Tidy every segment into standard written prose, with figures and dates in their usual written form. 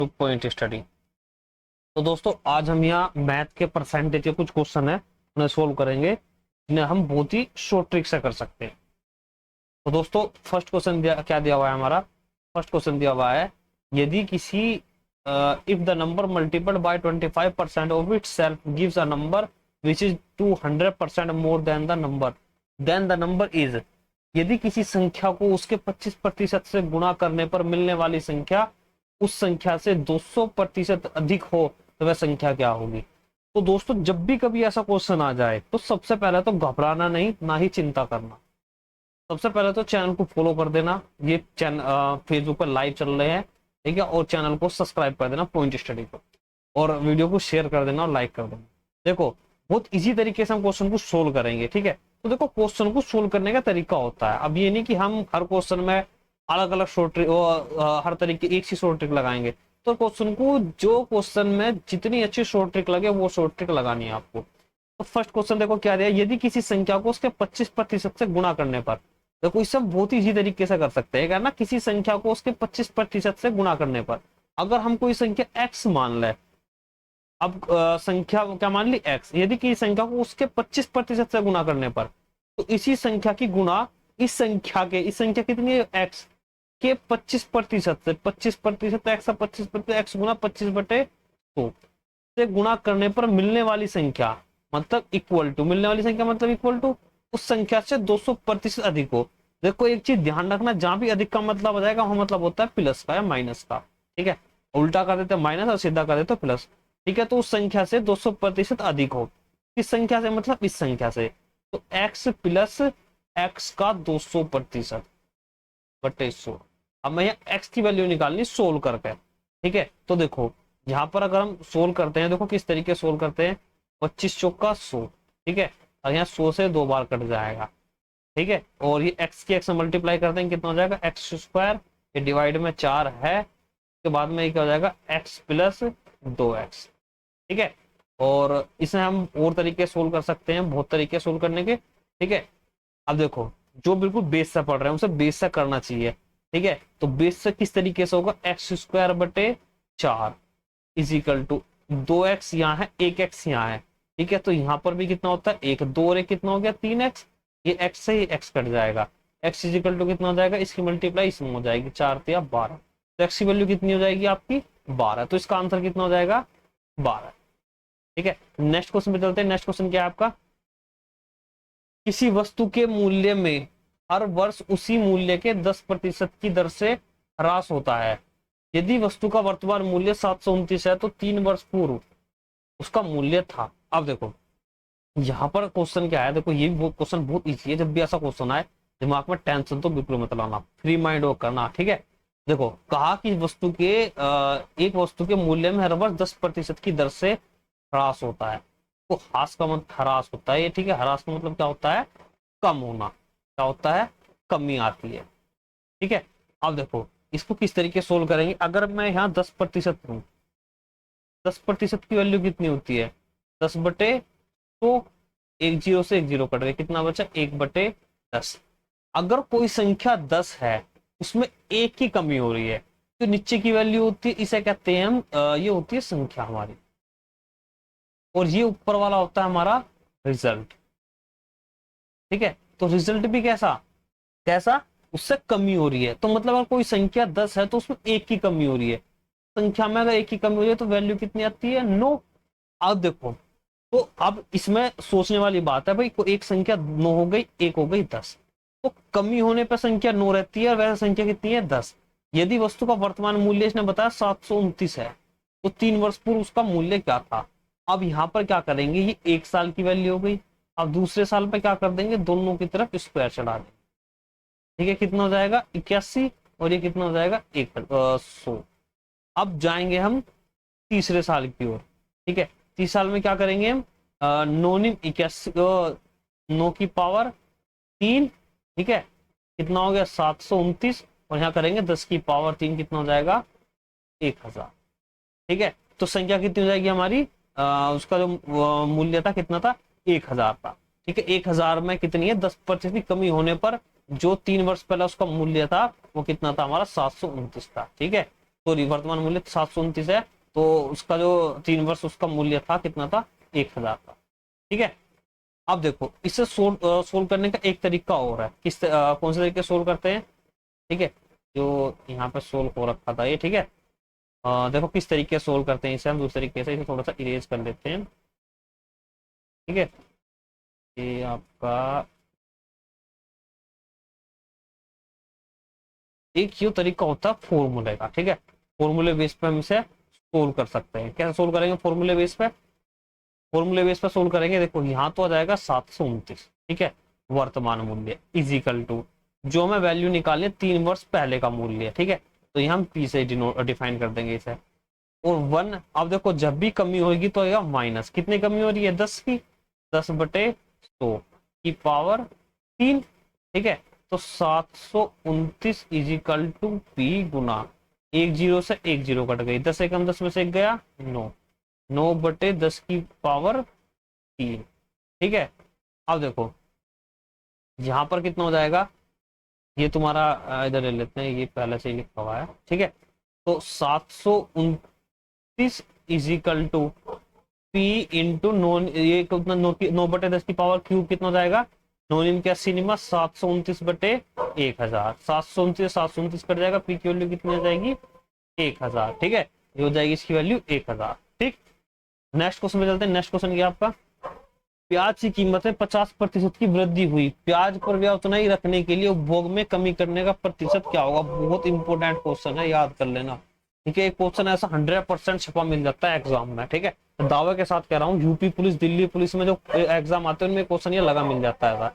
Two point study. तो दोस्तों आज हम यहाँ मैथ के परसेंटेज के कुछ क्वेश्चन है उन्हें सोल्व करेंगे जिन्हें हम बहुत ही शॉर्ट ट्रिक से कर सकते हैं। तो दोस्तों फर्स्ट क्वेश्चन क्या दिया हुआ है हमारा। फर्स्ट क्वेश्चन दिया हुआ है यदि किसी if the number multiplied by 25% of itself gives a number which is 200% more than the number is. यदि किसी संख्या को उसके 25% से गुणा करने पर मिलने वाली संख्या उस संख्या से 200% अधिक हो तो वह संख्या क्या होगी। तो दोस्तों जब भी कभी ऐसा क्वेश्चन आ जाए तो सबसे पहले तो घबराना नहीं, ना ही चिंता करना। सबसे पहले तो चैनल को फॉलो कर देना, ये चैनल फेसबुक पर लाइव चल रहे हैं, ठीक है, और चैनल को सब्सक्राइब कर देना पॉइंट स्टडी को, और वीडियो को शेयर कर देना और लाइक कर देना। देखो बहुत इजी तरीके से हम क्वेश्चन को सोल्व करेंगे, ठीक है। तो देखो क्वेश्चन को सोल्व करने का तरीका होता है, अब ये नहीं कि हम हर क्वेश्चन में अलग अलग शॉर्ट ट्रिक हर तरीके एक सी शॉर्ट ट्रिक लगाएंगे। तो क्वेश्चन को जो क्वेश्चन में जितनी अच्छी शॉर्ट ट्रिक लगे वो शॉर्ट ट्रिक लगानी है आपको। तो फर्स्ट क्वेश्चन देखो क्या दिया, यदि किसी संख्या को उसके 25% से गुणा करने पर। देखो इसे बहुत ही इजी तरीके से कर सकते हैं ना, किसी संख्या को उसके 25% से गुणा करने पर अगर हम कोई संख्या x मान ले, अब संख्या क्या मान ली x, यदि किसी संख्या को उसके 25% से गुणा करने पर तो इसी संख्या की गुणा इस संख्या कितनी है x के 25% से 25% x 25% x गुना 25/100 से गुणा करने पर मिलने वाली संख्या मतलब इक्वल टू, मिलने वाली संख्या मतलब इक्वल टू उस संख्या से 200% अधिक हो। देखो एक चीज ध्यान रखना, जहां भी अधिक का मतलब आ जाएगा वहां मतलब होता है प्लस का या माइनस का, ठीक है। उल्टा कर देते माइनस और सीधा कर देते प्लस, ठीक है। तो उस संख्या से 200% अधिक हो, किस संख्या से मतलब इस संख्या से, तो x प्लस x का 200% बटे 100। अब मैं यहाँ x की वैल्यू निकालनी सोल्व करके, ठीक है। तो देखो यहाँ पर अगर हम सोल्व करते हैं, देखो किस तरीके सोल्व करते हैं, 25 चौका 100, ठीक है, और यहाँ 100 से 2 बार कट जाएगा, ठीक है। और ये x की x मल्टीप्लाई करते हैं कितना हो जाएगा x स्क्वायर, ये डिवाइड में 4 है, उसके बाद में ये क्या हो जाएगा x प्लस 2x, ठीक है। और इसे हम और तरीके सोल्व कर सकते हैं, बहुत तरीके सोल्व करने के, ठीक है। अब देखो जो बिल्कुल बेस से पढ़ रहे हैं उसे बेस से करना चाहिए, ठीक है। तो बेस से किस तरीके से होगा, एक्स स्क्वायर बटे 4 इजिकल टू 2x यहाँ है 1x यहाँ है, ठीक है। तो यहाँ पर भी कितना होता है 1, 2 और 1 कितना हो गया 3x, ये x से ही x कट जाएगा, x इजिकल टू कितना हो जाएगा, इसकी मल्टीप्लाई इसमें हो जाएगी 4 या 12, तो x की वैल्यू कितनी हो जाएगी आपकी 12, तो इसका आंसर कितना हो जाएगा 12, ठीक है। नेक्स्ट क्वेश्चन पे चलते हैं। नेक्स्ट क्वेश्चन क्या है आपका, किसी वस्तु के मूल्य में हर वर्ष उसी मूल्य के 10% की दर से ह्रास होता है। यदि वस्तु का वर्तमान मूल्य 729 है तो 3 वर्ष पूर्व उसका मूल्य था। अब देखो यहाँ पर क्वेश्चन क्या है, देखो ये भी क्वेश्चन बहुत इजी है, जब भी ऐसा क्वेश्चन आए दिमाग में टेंशन तो बिल्कुल मत लाना, फ्री माइंड वर्क करना, ठीक है। देखो कहा कि वस्तु के एक वस्तु के मूल्य में हर वर्ष 10% की दर से ह्रास होता है। तो ह्रास का मतलब ह्रास होता है ये, ठीक है। ह्रास का मतलब क्या होता है, कम होना, क्या होता है, कमी आती है, ठीक है। अब देखो इसको किस तरीके सोल्व करेंगे, अगर मैं यहाँ 10% लूं, 10% की वैल्यू कितनी होती है 10 बटे, तो एक जीरो से एक जीरो कट गया, कितना बचा 1/10। अगर कोई संख्या 10 है उसमें एक की कमी हो रही है तो नीचे की वैल्यू होती है, इसे कहते हैं हम ये होती है संख्या हमारी, और ये ऊपर वाला होता है हमारा रिजल्ट, ठीक है। तो रिजल्ट भी कैसा कैसा, उससे कमी हो रही है, तो मतलब अगर कोई संख्या 10 है तो उसमें एक की कमी हो रही है, संख्या में अगर एक की कमी हो रही है तो वैल्यू कितनी आती है 9। अब देखो तो अब इसमें सोचने वाली बात है भाई, कोई एक संख्या 9 हो गई, एक हो गई 10, तो कमी होने पर संख्या 9 रहती है और वैसे संख्या कितनी है 10। यदि वस्तु का वर्तमान मूल्य इसने बताया 729 है तो 3 वर्ष पूर्व उसका मूल्य क्या था। अब यहाँ पर क्या करेंगे, ये 1 साल की वैल्यू हो गई, अब दूसरे साल पे क्या कर देंगे, दोनों की तरफ स्क्वायर चढ़ा देंगे, ठीक है। कितना हो जाएगा 81, और ये कितना हो जाएगा 100। अब जाएंगे हम तीसरे साल की ओर, ठीक है। तीसरे साल में क्या करेंगे हम, 9 81, 9 की पावर 3, ठीक है, कितना हो गया 729, और यहाँ करेंगे 10 की पावर 3, कितना हो जाएगा 1000, ठीक है। तो संख्या कितनी हो जाएगी हमारी, उसका जो मूल्य था कितना था 1000 था, ठीक है। 1000 में कितनी है 10% की कमी होने पर जो 3 वर्ष पहले उसका मूल्य था वो कितना था हमारा 729 था, ठीक है। सॉरी वर्तमान मूल्य 729 है, तो उसका जो 3 वर्ष उसका मूल्य था कितना था, 1000 था। ठीक है, अब देखो इसे सोल्व करने का एक तरीका और है, कौन से तरीके सोल्व करते हैं। ठीक है, जो यहाँ पे सोल्व हो रखा था ये, ठीक है, देखो किस तरीके से सोल्व करते हैं इसे, हम दूसरे तरीके से इसे थोड़ा सा इरेज कर लेते हैं। ठीक है, ये आपका एक ये तरीका होता है फॉर्मूले का। ठीक है, फॉर्मूले बेस पे हम इसे सोल्व कर सकते हैं। कैसे सोल्व करेंगे फॉर्मूले बेस पे, फॉर्मूले बेस पे सोल्व करेंगे। देखो यहाँ तो आ जाएगा 729, ठीक है, वर्तमान मूल्य इजिकल टू जो हमें वैल्यू निकालनी है 3 वर्ष पहले का मूल्य। ठीक है, तो यहाँ हम पी से डिफाइन कर देंगे इसे, और 1। अब देखो जब भी कमी होगी तो यह माइनस, कितनी कमी हो रही है, 10 की, 10/100 की पावर 3। ठीक है, तो 729 इजिकल टू पी गुना, एक जीरो से एक जीरो कट गई, 10 एकम 10 में से एक गया 9, 9/10 की पावर 3। ठीक है, अब देखो यहाँ पर कितना हो जाएगा, ये तुम्हारा इधर ले लेते हैं, ये पहले से ही लिखा हुआ है। ठीक है, तो 729 equal to P into non, ये कितना, 9/10 की पावर क्यूब कितना हो जाएगा, 9×80 729/1000, 729 कट जाएगा, पी की वैल्यू कितनी हो जाएगी 1000। ठीक है, ये हो जाएगी इसकी वैल्यू 1000। ठीक, नेक्स्ट क्वेश्चन में चलते हैं। नेक्स्ट क्वेश्चन क्या आपका, प्याज की कीमत में 50% की वृद्धि हुई, प्याज पर ब्याज उतना ही रखने के लिए उपभोग में कमी करने का प्रतिशत क्या होगा। बहुत इंपॉर्टेंट क्वेश्चन है, याद कर लेना। ठीक है, एक क्वेश्चन ऐसा 100% छपा मिल जाता है एग्जाम में। ठीक है, दावे के साथ कह रहा हूँ, यूपी पुलिस, दिल्ली पुलिस में जो एग्जाम आते हैं उनमें क्वेश्चन ये लगा मिल जाता है।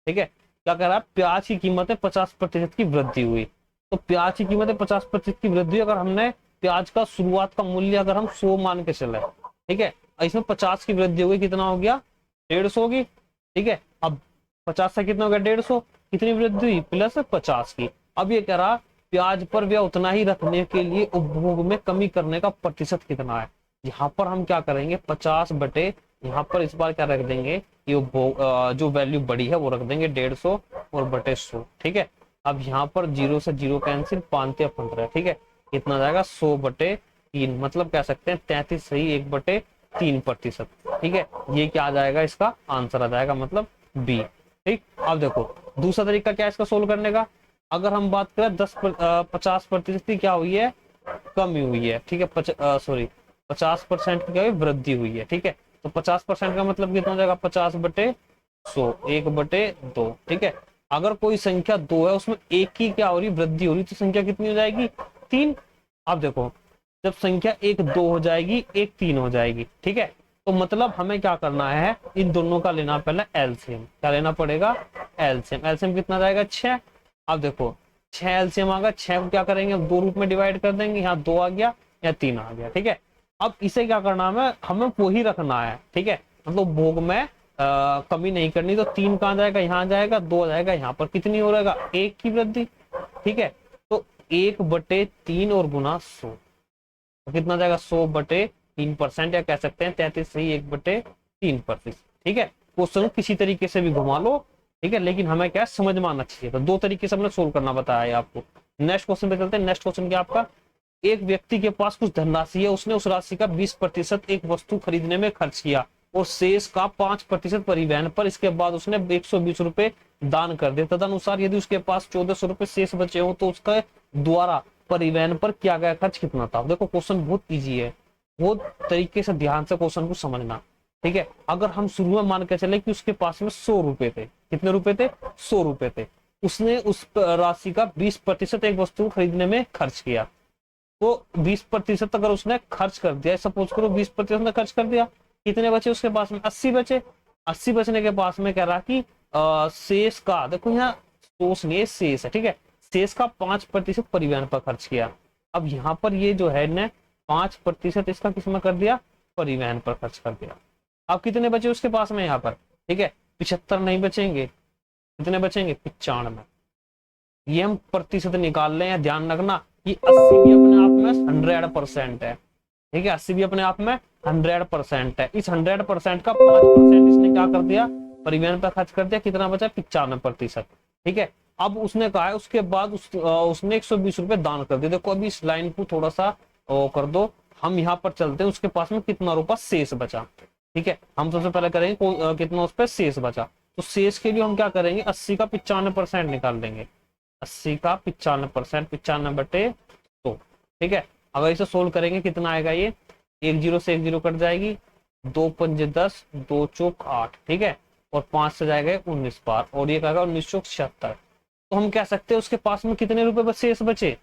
ठीक है, क्या कह रहा है, प्याज की कीमत में 50% की वृद्धि हुई। तो प्याज की कीमत में 50% की वृद्धि, अगर हमने प्याज का शुरुआत का मूल्य अगर हम 100 मान के चले, ठीक है, इसमें 50 की वृद्धि हो गई, कितना हो गया 150 होगी। ठीक है, अब 50 से कितना हो गया 150, कितनी वृद्धि हुई +50 की। अब ये कह रहा प्याज पर व्यय उतना ही रखने के लिए उपभोग में कमी करने का प्रतिशत कितना है। यहाँ पर हम क्या करेंगे, 50 बटे, यहाँ पर इस बार क्या रख देंगे, ये जो वैल्यू बड़ी है वो रख देंगे 150 और बटे 100। ठीक है, अब यहाँ पर 0 से 0 कैंसिल, 5×15। ठीक है, कितना जाएगा 100/3, मतलब कह सकते हैं 33 सही 1/3%। ठीक है, ये क्या आ जाएगा, इसका आंसर आ जाएगा मतलब बी। ठीक, अब देखो दूसरा तरीका क्या है इसका सोल्व करने का। अगर हम बात करें 50% की क्या हुई है, कमी हुई है। ठीक है, 50% की क्या हुई, वृद्धि हुई है। ठीक है, तो 50% का मतलब कितना हो जाएगा, 50/100, 1/2। ठीक है, अगर कोई संख्या 2 है उसमें एक की क्या हो रही, वृद्धि हो रही, तो संख्या कितनी हो जाएगी 3। अब देखो जब संख्या 1 2 हो जाएगी, 1 3 हो जाएगी। ठीक है, तो मतलब हमें क्या करना है, इन दोनों का लेना पहले एलसीएम। क्या लेना पड़ेगा, एलसीएम। एलसीएम कितना जाएगा 6। अब देखो 6 एलसीएम आ गया, 6 को क्या करेंगे, 2 रूप में डिवाइड कर देंगे, यहाँ 2 आ गया या 3 आ गया। ठीक है, अब इसे क्या करना है, हमें वही रखना है। ठीक है, मतलब भोग में कमी नहीं करनी। तो 3 कहाँ जाएगा, यहाँ जाएगा, 2 जाएगा यहाँ पर, कितनी हो रहेगा 1 की वृद्धि। ठीक है, तो 1/3 और गुना 100, तो कितना जाएगा 100/3%, या कह सकते हैं 33 सही 1/3%। ठीक है, क्वेश्चन किसी तरीके से भी घुमा लो। ठीक है, लेकिन हमें क्या समझ में आना चाहिए। तो 2 तरीके से हमने सोल्व करना बताया है आपको। नेक्स्ट क्वेश्चन पे चलते हैं। नेक्स्ट क्वेश्चन क्या आपका, एक व्यक्ति के पास कुछ धनराशि है, उसने उस राशि का 20% एक वस्तु खरीदने में खर्च किया और शेष का 5% परिवहन पर। इसके बाद उसने 120 रुपए दान कर दिए। तदनुसार यदि उसके पास 1400 रुपए शेष बचे हो तो उसका द्वारा परिवहन पर किया गया खर्च कितना था। देखो क्वेश्चन बहुत इजी है, बहुत तरीके से ध्यान से क्वेश्चन को समझना। ठीक है, अगर हम शुरू में मान के चले कि उसके पास में 100 रुपए थे, कितने रुपए थे 100 रुपए थे, उसने उस राशि का 20% एक वस्तु खरीदने में खर्च किया। तो 20% अगर उसने खर्च कर दिया, सपोज करो 20% ने खर्च कर दिया, कितने बचे उसके पास में 80 बचे। 80 बचने के पास में कह रहा कि शेष का, देखो यहाँ सोच नहीं शेष है। ठीक है, शेष का 5% परिवहन पर खर्च किया। अब यहाँ पर ये जो है ने 5% इसका किसमें कर दिया, परिवहन पर खर्च कर दिया। अब कितने बचे उसके पास में यहाँ पर, ठीक है 75 नहीं बचेंगे, कितने बचेंगे 95। ये हम प्रतिशत निकाल लें, ध्यान रखना कि 80 भी अपने आप में 100% है। ठीक है, 80 भी अपने आप में 100% है। इस 100% का 5% इसने क्या कर दिया, परिवहन पर खर्च कर दिया, कितना बचा 95%। ठीक है, अब उसने कहा है उसके बाद उसने 120 रुपए दान कर दिए। देखो अभी इस लाइन को थोड़ा सा कर दो, हम यहाँ पर चलते हैं उसके पास में कितना रुपया शेष बचा। ठीक है, हम सबसे पहले करेंगे कितना उस पर शेष बचा। तो शेष के लिए हम क्या करेंगे, 80 का 95% निकाल देंगे। 80 का 95%, 95/100। ठीक है, अगर इसे सोल्व करेंगे कितना आएगा, ये एक जीरो से एक जीरो कट जाएगी, 2×5 = 10, 2×4 = 8। ठीक है, और 5 से जाएगा 19 बार, और ये कहेगा 1976। तो हम कह सकते हैं उसके पास में कितने रुपए शेष बचे,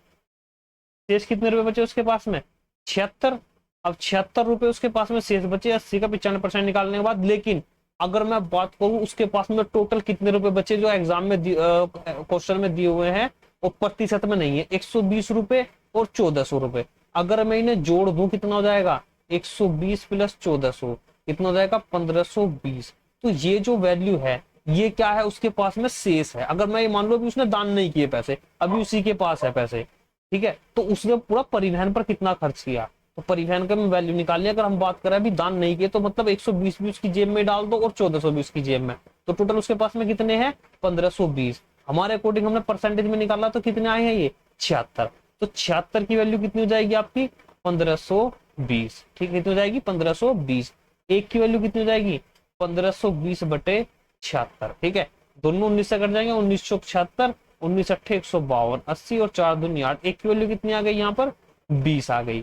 शेष कितने रुपए बचे उसके पास में, 76। अब 76 रुपए उसके पास में शेष बचे 80 का 95% निकालने के बाद। लेकिन अगर मैं बात करूं उसके पास में टोटल कितने रुपए बचे जो एग्जाम में क्वेश्चन में दिए हुए हैं, वो प्रतिशत में नहीं है, 120 रुपए और 1400 रुपए। अगर मैं इन्हें जोड़ दूं कितना हो जाएगा, 120 + 1400 कितना हो जाएगा, 1520। तो ये जो वैल्यू है ये क्या है, उसके पास में शेष है। अगर मैं ये मान लो अभी उसने दान नहीं किए पैसे, अभी उसी के पास है पैसे, ठीक है, तो उसने पूरा परिवहन पर कितना खर्च किया, तो परिवहन का वैल्यू निकालनी है। अगर हम बात करें अभी दान नहीं किए तो मतलब 120 भी उसकी जेब में डाल दो और 1400 भी उसकी जेब में, तो टोटल उसके पास में कितने हैं, 1520। हमारे अकॉर्डिंग हमने परसेंटेज में निकाला तो कितने आए हैं ये, 76। तो 76 की वैल्यू कितनी हो जाएगी आपकी, 1520। ठीक, कितनी हो जाएगी, 1520। एक की वैल्यू कितनी हो जाएगी, 1520/76। ठीक है, दोनों 19 से कट जाएंगे, 1976, 19 8 152, 80 और 4 दूनी 8। एक की वैल्यू कितनी आ गई यहाँ पर, 20 आ गई।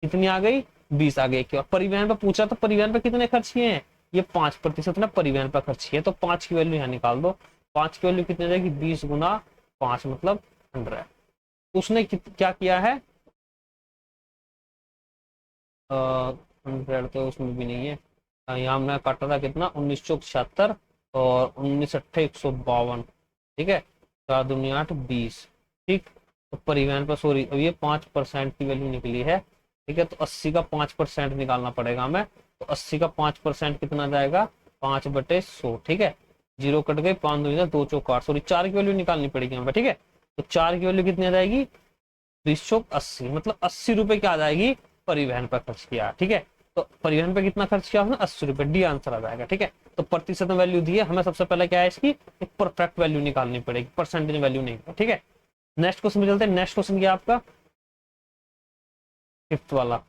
कितनी आ गई, 20 आ गई। क्या परिवहन पर पूछा तो परिवहन पर कितने खर्च किए हैं, ये 5% ना परिवहन पर खर्च किए, तो 5 की वैल्यू यहाँ निकाल दो। 5 की वैल्यू कितनी आ जाएगी, 20 × 5 मतलब 100। उसने क्या किया है, 100 तो उसमें भी नहीं है, यहाँ हमने काटा था कितना, 1976 और 19 8 152। ठीक है, 4 दूनी 8, 20। ठीक, तो परिवहन पर सॉरी अब ये 5% की वैल्यू निकली है। ठीक है, तो 80 का 5% निकालना पड़ेगा हमें। तो 80 का 5% कितना जाएगा, 5/100। ठीक है, जीरो कट गए, 5 दूनी 2 चौक 8, सॉरी 4 की वैल्यू निकालनी पड़ेगी हमें। ठीक है, तो 4 की वैल्यू कितनी आ जाएगी, 20 चौक 80, मतलब 80 रुपए क्या आ जाएगी, परिवहन पर खर्च किया। ठीक है, तो परिवहन पे कितना खर्च किया उसने, 80 रुपए, डी आंसर आ जाएगा। ठीक है, तो प्रतिशत में वैल्यू दी है, हमें सबसे पहले क्या है इसकी एक परफेक्ट वैल्यू निकालनी पड़ेगी, परसेंटेज वैल्यू नहीं। ठीक है, नेक्स्ट क्वेश्चन में चलते हैं। नेक्स्ट क्वेश्चन क्या आपका, 5th वाला।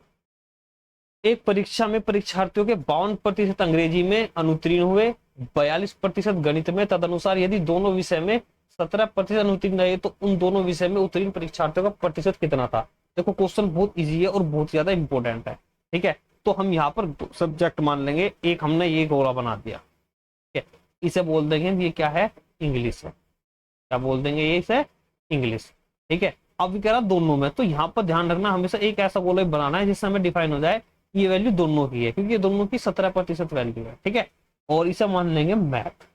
एक परीक्षा में परीक्षार्थियों के 52% अंग्रेजी में अनुत्तीर्ण हुए, 42% गणित में। तदनुसार यदि दोनों विषय में 17% अनुत्तीर्ण रहे तो उन दोनों विषय में उत्तीर्ण परीक्षार्थियों का प्रतिशत कितना था। देखो क्वेश्चन बहुत इजी है और बहुत ज्यादा इंपॉर्टेंट है। ठीक है, तो हम यहाँ पर सब्जेक्ट मान लेंगे, एक हमने ये गोला बना दिया। ठीक है, इसे बोल देंगे ये क्या है, इंग्लिश है। क्या बोल देंगे, ये इसे इंग्लिश। ठीक है, अब कह रहा दोनों में, तो यहाँ पर ध्यान रखना हमेशा एक ऐसा गोला बनाना है जिससे हमें डिफाइन हो जाए ये वैल्यू दोनों की है, क्योंकि ये दोनों की 17% वैल्यू है। ठीक है, और इसे मान लेंगे मैथ।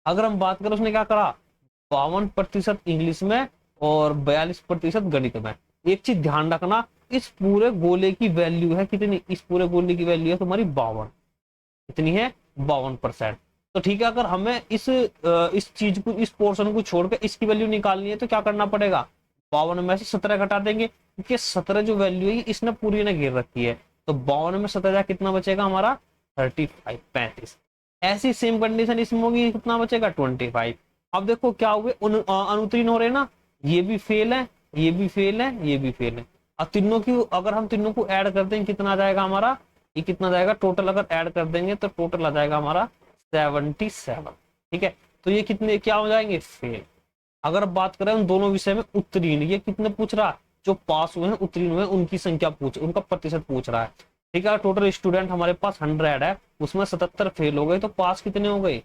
अगर हम बात करें उसने क्या करा, 52% इंग्लिश में और 42% गणित में। एक चीज ध्यान रखना, इस पूरे गोले की वैल्यू है कितनी, इस पूरे गोले की वैल्यू है तुम्हारी 52। कितनी है, 52%। तो ठीक है, अगर हमें इस चीज को, इस पोर्शन को छोड़कर इसकी वैल्यू निकालनी है तो क्या करना पड़ेगा, 52 में से 17 घटा देंगे, क्योंकि 17 जो वैल्यू है इसने पूरी ने घेर रखी है। तो 52 में 17 कितना बचेगा हमारा, 35, 35। ऐसी सेम कंडीशन इसमें होगी, कितना बचेगा, 25। अब देखो क्या हुए, अनुत्तीर्ण हो रहे ना, ये भी फेल है, ये भी फेल है, ये भी फेल है। अब तीनों की अगर हम तीनों को ऐड करते हैं कितना आ जाएगा हमारा, ये कितना जाएगा टोटल, अगर ऐड कर देंगे तो टोटल आ जाएगा हमारा 77। ठीक है, तो ये कितने क्या हो जाएंगे, फेल। अगर बात करें उन दोनों विषय में उत्तीर्ण, ये कितने पूछ रहा है, जो पास हुए हैं उत्तीर्ण हुए हैं उनकी संख्या पूछ, उनका प्रतिशत पूछ रहा है। ठीक है, टोटल स्टूडेंट हमारे पास 100 है, उसमें 77 फेल हो गए, तो पास कितने हो गए,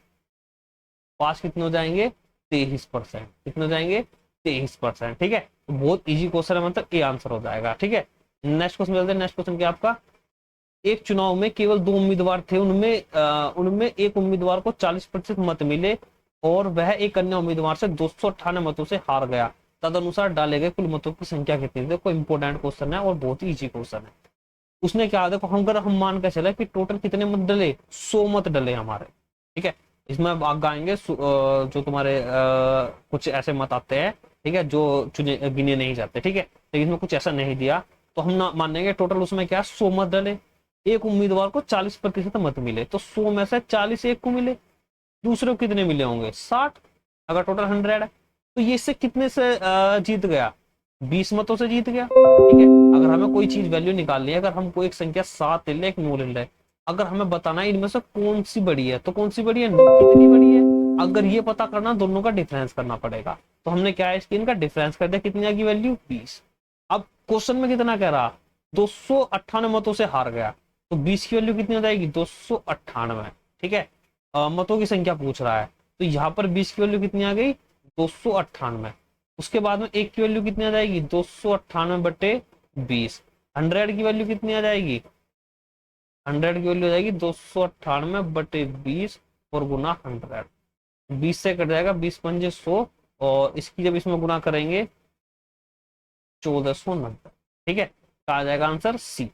पास कितने हो जाएंगे, 23%। कितने हो जाएंगे, 23%। ठीक है, तो बहुत इजी क्वेश्चन है, मतलब ए आंसर हो जाएगा। ठीक है, नेक्स्ट क्वेश्चन चलते हैं। नेक्स्ट क्वेश्चन क्या आपका, एक चुनाव में केवल 2 उम्मीदवार थे, उनमें एक उम्मीदवार को 40% मत मिले और वह एक अन्य उम्मीदवार से 298 मतों से हार गया। तदनुसार डाले गए कुल मतों की संख्या कितनी। देखो इंपोर्टेंट क्वेश्चन है और बहुत ही इजी क्वेश्चन है। उसने क्या, देखो हम मान के चले कि टोटल कितने मत डले, 100 मत डले हमारे। ठीक है, इसमें आप गाएंगे जो तुम्हारे कुछ ऐसे मत आते हैं, ठीक है, जो चुने गिने नहीं जाते। ठीक है, लेकिन इसमें कुछ ऐसा नहीं दिया, तो हम ना मानेंगे टोटल उसमें क्या, 100 मत डले, एक उम्मीदवार को 40% मत मिले, तो 100 में से 40 एक को मिले, दूसरे को कितने मिले होंगे, 60। अगर टोटल 100 है तो ये इससे कितने से जीत गया, 20 मतों से जीत गया। ठीक है, अगर हमें कोई चीज वैल्यू निकालनी है, अगर हम कोई एक संख्या 7 ले लें, एक 9 ले लें, अगर हमें बताना है इनमें से कौन सी बड़ी है, तो कौन सी बड़ी है, 9 कितनी बड़ी है। अगर ये पता करना, दोनों का डिफरेंस करना पड़ेगा। तो हमने क्या है, इसकी इनका डिफरेंस कर दिया, कितनी आ गई वैल्यू, 20। अब क्वेश्चन में कितना कह रहा, 298 मतों से हार गया, तो 20 की वैल्यू कितनी आ जाएगी, 298। ठीक है, मतों की संख्या पूछ रहा है, तो यहाँ पर 20 की वैल्यू कितनी आ गई, 298। उसके बाद में एक की वैल्यू कितनी आ जाएगी, 298/20। 100 की वैल्यू कितनी आ जाएगी, 100 की वैल्यू आ जाएगी 298/20 और गुना 100। 20 से कट जाएगा, 20×5 = 100, और इसकी जब इसमें गुना करेंगे 1490। ठीक है, कहा जाएगा आंसर सी।